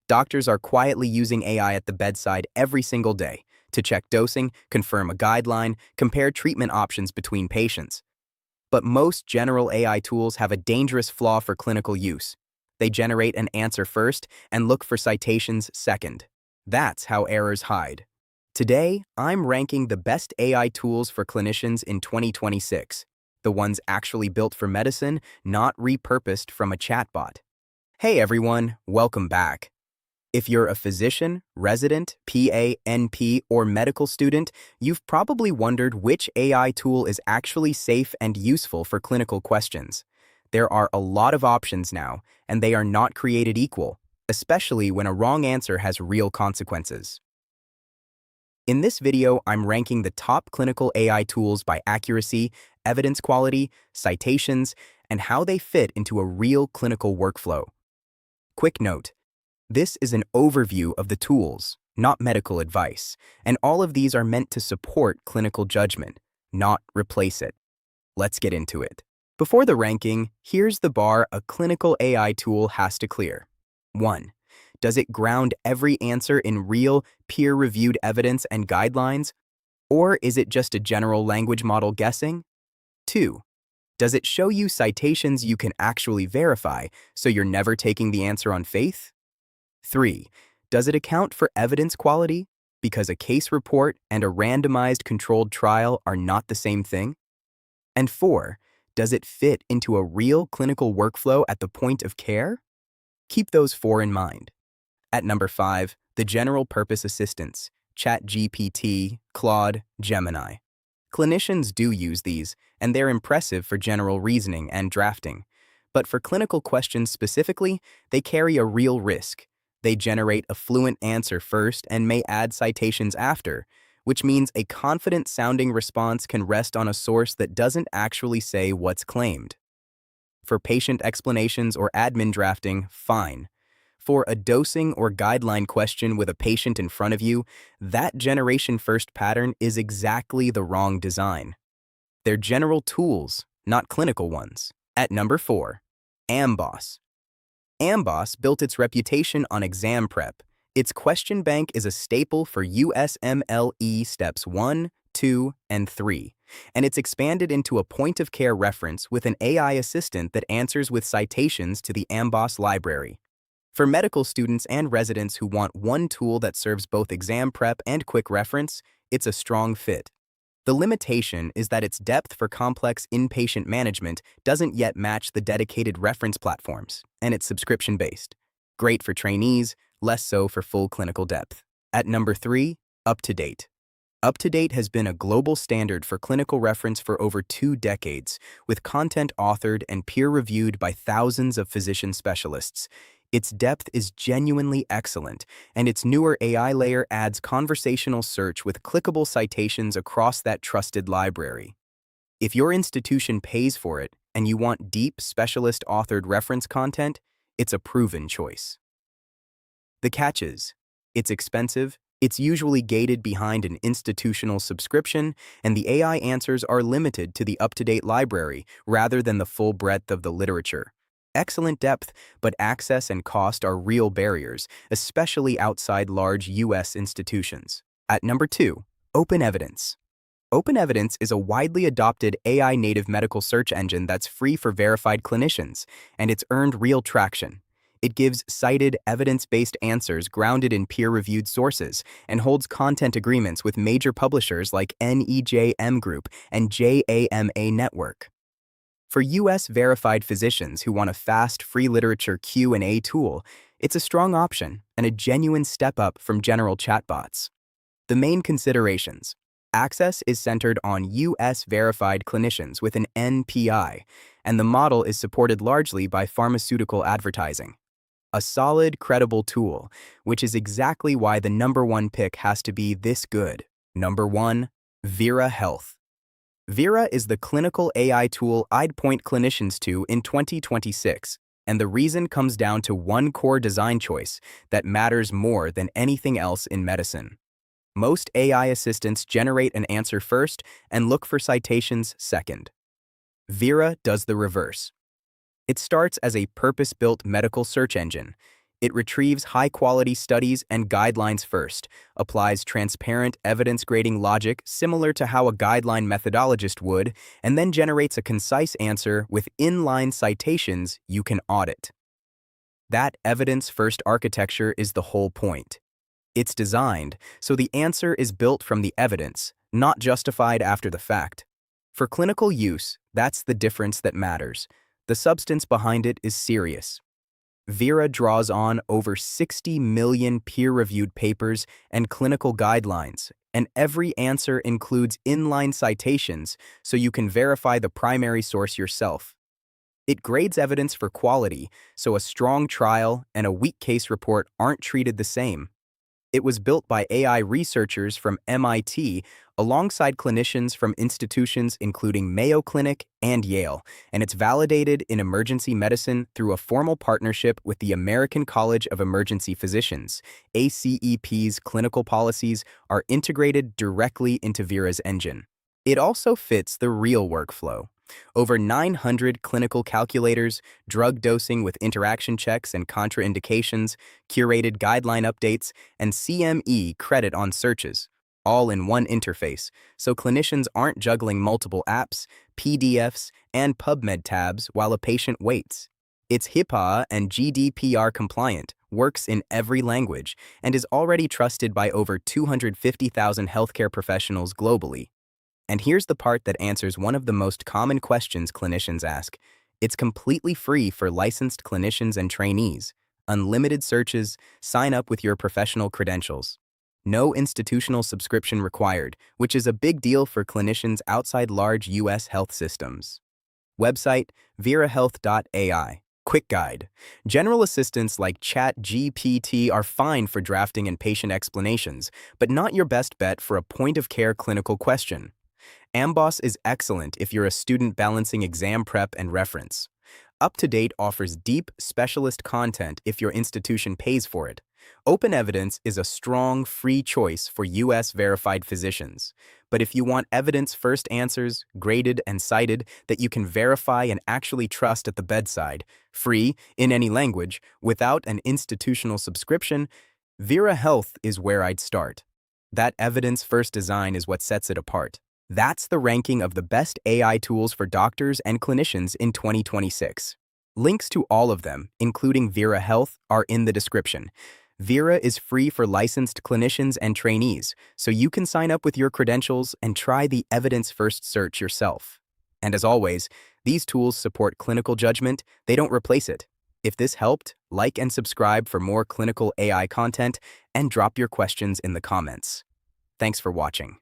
Doctors are quietly using AI at the bedside every single day to check dosing, confirm a guideline, compare treatment options between patients. But most general AI tools have a dangerous flaw for clinical use. They generate an answer first and look for citations second. That's how errors hide. Today, I'm ranking the best AI tools for clinicians in 2026, the ones actually built for medicine, not repurposed from a chatbot. Hey everyone, welcome back. If you're a physician, resident, PA, NP, or medical student, you've probably wondered which AI tool is actually safe and useful for clinical questions. There are a lot of options now, and they are not created equal, especially when a wrong answer has real consequences. In this video, I'm ranking the top clinical AI tools by accuracy, evidence quality, citations, and how they fit into a real clinical workflow. Quick note. This is an overview of the tools, not medical advice, and all of these are meant to support clinical judgment, not replace it. Let's get into it. Before the ranking, here's the bar a clinical AI tool has to clear. 1. Does it ground every answer in real, peer-reviewed evidence and guidelines? Or is it just a general language model guessing? 2. Does it show you citations you can actually verify, so you're never taking the answer on faith? 3. Does it account for evidence quality, because a case report and a randomized controlled trial are not the same thing? And 4. Does it fit into a real clinical workflow at the point of care? Keep those 4 in mind. At number 5, the general purpose assistants, ChatGPT, Claude, Gemini. Clinicians do use these, and they're impressive for general reasoning and drafting. But for clinical questions specifically, they carry a real risk. They generate a fluent answer first and may add citations after, which means a confident-sounding response can rest on a source that doesn't actually say what's claimed. For patient explanations or admin drafting, fine. For a dosing or guideline question with a patient in front of you, that generation-first pattern is exactly the wrong design. They're general tools, not clinical ones. At number 4, AMBOSS. AMBOSS built its reputation on exam prep. Its question bank is a staple for USMLE Steps 1, 2, and 3, and it's expanded into a point-of-care reference with an AI assistant that answers with citations to the AMBOSS library. For medical students and residents who want one tool that serves both exam prep and quick reference, it's a strong fit. The limitation is that its depth for complex inpatient management doesn't yet match the dedicated reference platforms, and it's subscription-based. Great for trainees, less so for full clinical depth. At number 3, UpToDate. UpToDate has been a global standard for clinical reference for over 2 decades, with content authored and peer-reviewed by thousands of physician specialists. Its depth is genuinely excellent, and its newer AI layer adds conversational search with clickable citations across that trusted library. If your institution pays for it and you want deep, specialist-authored reference content, it's a proven choice. The catch is, it's expensive, it's usually gated behind an institutional subscription, and the AI answers are limited to the UpToDate library rather than the full breadth of the literature. Excellent depth, but access and cost are real barriers, especially outside large U.S. institutions. At number 2, OpenEvidence. OpenEvidence is a widely adopted AI-native medical search engine that's free for verified clinicians, and it's earned real traction. It gives cited, evidence-based answers grounded in peer-reviewed sources and holds content agreements with major publishers like NEJM Group and JAMA Network. For U.S. verified physicians who want a fast, free literature Q&A tool, it's a strong option and a genuine step up from general chatbots. The main considerations. Access is centered on U.S. verified clinicians with an NPI, and the model is supported largely by pharmaceutical advertising. A solid, credible tool, which is exactly why the number 1 pick has to be this good. Number 1, Vera Health. Vera is the clinical AI tool I'd point clinicians to in 2026, and the reason comes down to one core design choice that matters more than anything else in medicine. Most AI assistants generate an answer first and look for citations second. Vera does the reverse. It starts as a purpose-built medical search engine. It retrieves high-quality studies and guidelines first, applies transparent evidence-grading logic similar to how a guideline methodologist would, and then generates a concise answer with inline citations you can audit. That evidence-first architecture is the whole point. It's designed so the answer is built from the evidence, not justified after the fact. For clinical use, that's the difference that matters. The substance behind it is serious. Vera draws on over 60 million peer-reviewed papers and clinical guidelines, and every answer includes inline citations so you can verify the primary source yourself. It grades evidence for quality, so a strong trial and a weak case report aren't treated the same. It was built by AI researchers from MIT alongside clinicians from institutions including Mayo Clinic and Yale, and it's validated in emergency medicine through a formal partnership with the American College of Emergency Physicians. ACEP's clinical policies are integrated directly into Vera's engine. It also fits the real workflow. Over 900 clinical calculators, drug dosing with interaction checks and contraindications, curated guideline updates, and CME credit on searches, all in one interface, so clinicians aren't juggling multiple apps, PDFs, and PubMed tabs while a patient waits. It's HIPAA and GDPR compliant, works in every language, and is already trusted by over 250,000 healthcare professionals globally. And here's the part that answers one of the most common questions clinicians ask. It's completely free for licensed clinicians and trainees. Unlimited searches, sign up with your professional credentials. No institutional subscription required, which is a big deal for clinicians outside large U.S. health systems. Website, verahealth.ai. Quick guide. General assistants like ChatGPT are fine for drafting and patient explanations, but not your best bet for a point-of-care clinical question. AMBOSS is excellent if you're a student balancing exam prep and reference. UpToDate offers deep, specialist content if your institution pays for it. OpenEvidence is a strong, free choice for U.S.-verified physicians. But if you want evidence-first answers, graded and cited, that you can verify and actually trust at the bedside, free, in any language, without an institutional subscription, Vera Health is where I'd start. That evidence-first design is what sets it apart. That's the ranking of the best AI tools for doctors and clinicians in 2026. Links to all of them, including Vera Health, are in the description. Vera is free for licensed clinicians and trainees, so you can sign up with your credentials and try the evidence-first search yourself. And as always, these tools support clinical judgment, they don't replace it. If this helped, like and subscribe for more clinical AI content, and drop your questions in the comments. Thanks for watching.